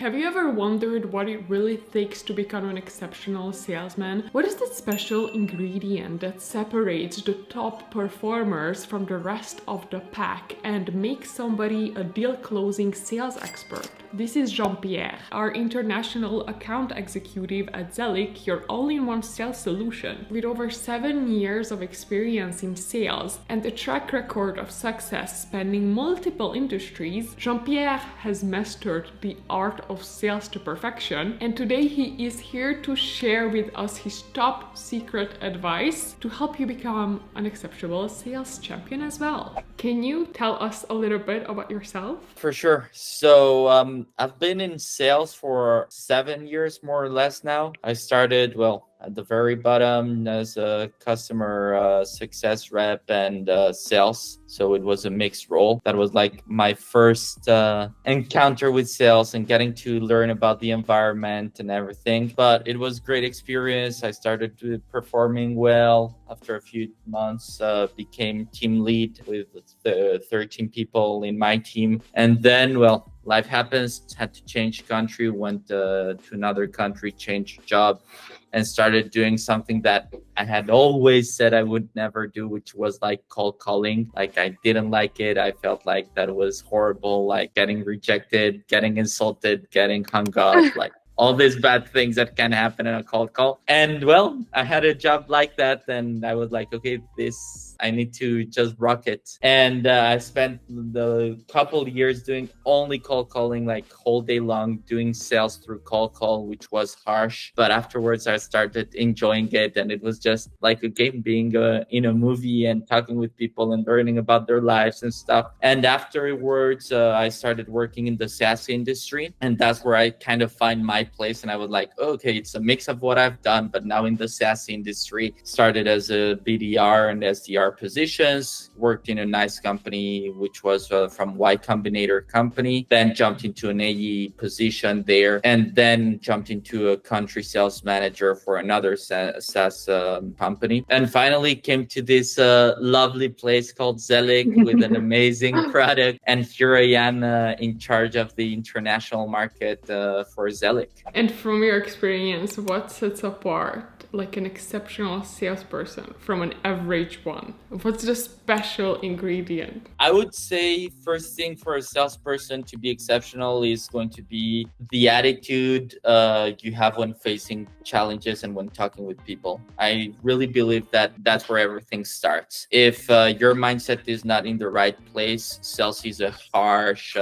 Have you ever wondered what it really takes to become an exceptional salesman? What is the special ingredient that separates the top performers from the rest of the pack and makes somebody a deal closing sales expert? This is Jean-Pierre, our international account executive at Zelic, your all-in-one sales solution. With over 7 years of experience in sales and a track record of success spanning multiple industries, Jean-Pierre has mastered the art of sales to perfection, and today he is here to share with us his top secret advice to help you become an exceptional sales champion as well. Can you tell us a little bit about yourself? For sure. So I've been in sales for 7 years, more or less now. I started, at the very bottom as a customer success rep and sales. So it was a mixed role. That was like my first encounter with sales and getting to learn about the environment and everything. But it was great experience. I started performing well. After a few months, became team lead with the 13 people in my team. And then, life happens, had to change country, went to another country, changed job, and started doing something that I had always said I would never do, which was like cold calling. Like I didn't like it. I felt like that was horrible, like getting rejected, getting insulted, getting hung up, like all these bad things that can happen in a cold call. And I had a job like that, and I was like, okay, I need to just rock it. And I spent the couple years doing only cold calling, like whole day long, doing sales through cold call, which was harsh. But afterwards, I started enjoying it. And it was just like a game, being in a movie and talking with people and learning about their lives and stuff. And afterwards, I started working in the SaaS industry. And that's where I kind of find my place. And I was like, okay, it's a mix of what I've done, but now in the SaaS industry. Started as a BDR and SDR positions, worked in a nice company, which was from Y Combinator company, then jumped into an AE position there, and then jumped into a country sales manager for another SaaS company. And finally came to this lovely place called Zelic with an amazing product. And here I am in charge of the international market for Zelic. And from your experience, what sets apart like an exceptional salesperson from an average one? What's the special ingredient? I would say first thing for a salesperson to be exceptional is going to be the attitude you have when facing challenges and when talking with people. I really believe that that's where everything starts. If your mindset is not in the right place, sales is a harsh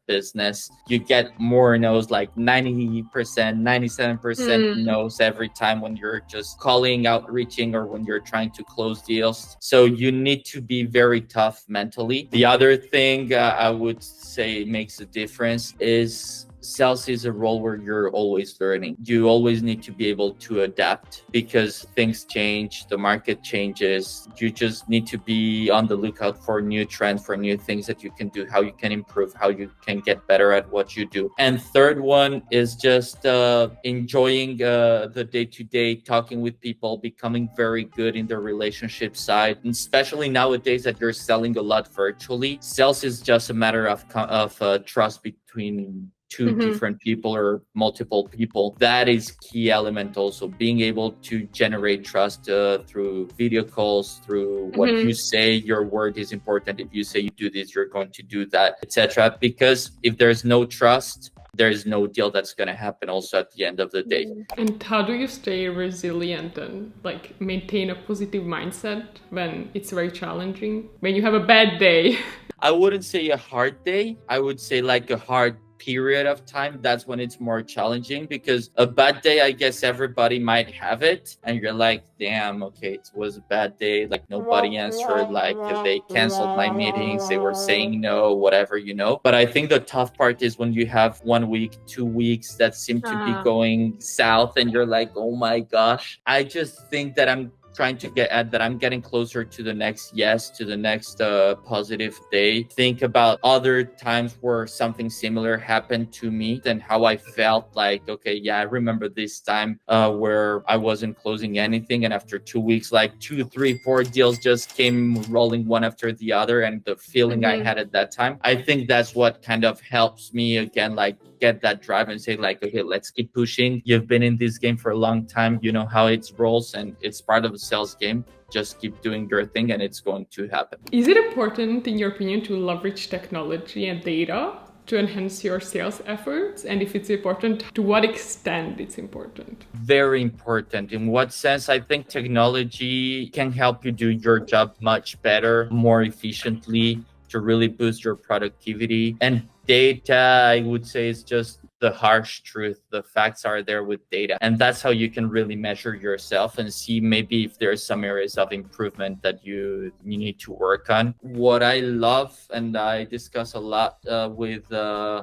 business. You get more no's, like 90%, 97% no's every time when you're just calling, outreaching, or when you're trying to close deals. So you need to be very tough mentally. The other thing I would say makes a difference is sales is a role where you're always learning. You always need to be able to adapt because things change, the market changes. You just need to be on the lookout for new trends, for new things that you can do, how you can improve, how you can get better at what you do. And third one is just enjoying the day-to-day, talking with people, becoming very good in the relationship side. And especially nowadays that you're selling a lot virtually, sales is just a matter of trust between two different people or multiple people. That is key element also, being able to generate trust through video calls, through what you say. Your word is important. If you say you do this, you're going to do that, etc. Because if there's no trust, there's no deal that's going to happen also at the end of the day. And how do you stay resilient and like maintain a positive mindset when it's very challenging, when you have a bad day? I wouldn't say a hard day. I would say like a hard period of time. That's when it's more challenging, because a bad day, I guess everybody might have it, and you're like, damn, okay, it was a bad day, like nobody answered, like they canceled my meetings, they were saying no, whatever, but I think the tough part is when you have 1 week, 2 weeks that seem to be going south, and you're like, oh my gosh. I just think that I'm trying to get at that I'm getting closer to the next yes, to the next positive day. Think about other times where something similar happened to me and how I felt like, okay, yeah, I remember this time where I wasn't closing anything. And after 2 weeks, like 2, 3, 4 deals just came rolling one after the other. And the feeling I had at that time, I think that's what kind of helps me again, like get that drive and say like, okay, let's keep pushing. You've been in this game for a long time. You know how it rolls, and it's part of the sales game. Just keep doing your thing and it's going to happen. Is it important, in your opinion, to leverage technology and data to enhance your sales efforts? And if it's important, to what extent it's important? Very important. In what sense? I think technology can help you do your job much better, more efficiently, to really boost your productivity. And data, I would say, is just the harsh truth. The facts are there with data. And that's how you can really measure yourself and see maybe if there's some areas of improvement that you need to work on. What I love, and I discuss a lot with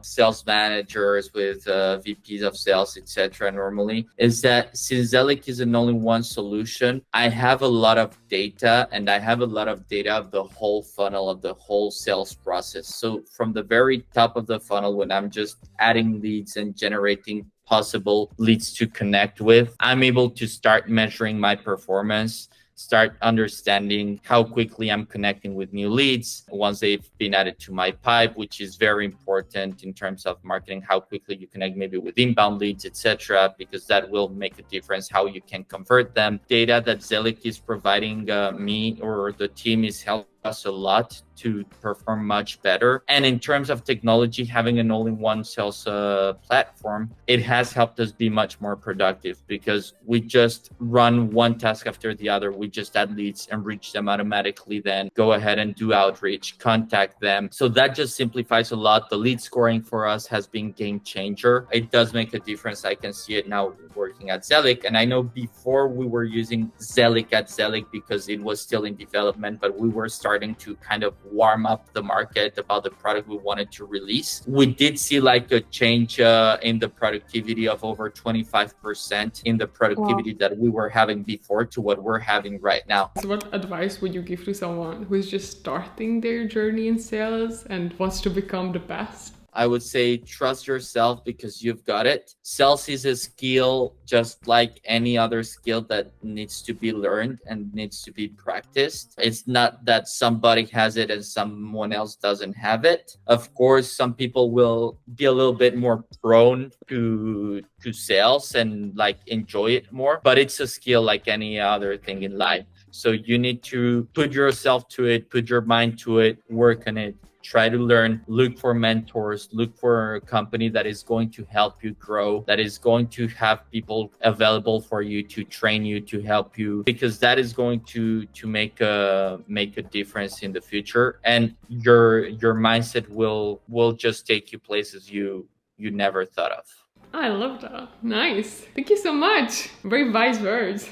sales managers, with VPs of sales, etc. normally, is that since Zelic is an all-in-one solution, I have a lot of data, and I have a lot of data of the whole funnel, of the whole sales process. So from the very top of the funnel, when I'm just adding leads and generating possible leads to connect with, I'm able to start measuring my performance, start understanding how quickly I'm connecting with new leads once they've been added to my pipe, which is very important in terms of marketing, how quickly you connect maybe with inbound leads, etc., because that will make a difference how you can convert them. Data that Zelic is providing me or the team is helping us a lot to perform much better. And in terms of technology, having an all-in-one sales platform, it has helped us be much more productive because we just run one task after the other. We just add leads and reach them automatically, then go ahead and do outreach, contact them. So that just simplifies a lot. The lead scoring for us has been game changer. It does make a difference. I can see it now working at Zelic. And I know before we were using Zelic at Zelic because it was still in development, but we were starting to kind of warm up the market about the product we wanted to release. We did see like a change in the productivity of over 25% in the productivity that we were having before to what we're having right now. So what advice would you give to someone who is just starting their journey in sales and wants to become the best? I would say trust yourself because you've got it. Sales is a skill just like any other skill that needs to be learned and needs to be practiced. It's not that somebody has it and someone else doesn't have it. Of course, some people will be a little bit more prone to sales and like enjoy it more, but it's a skill like any other thing in life. So you need to put yourself to it, put your mind to it, work on it. Try to learn, look for mentors, look for a company that is going to help you grow, that is going to have people available for you to train you, to help you, because that is going to make a difference in the future. And your mindset will just take you places you never thought of. I love that. Nice. Thank you so much. Very wise words.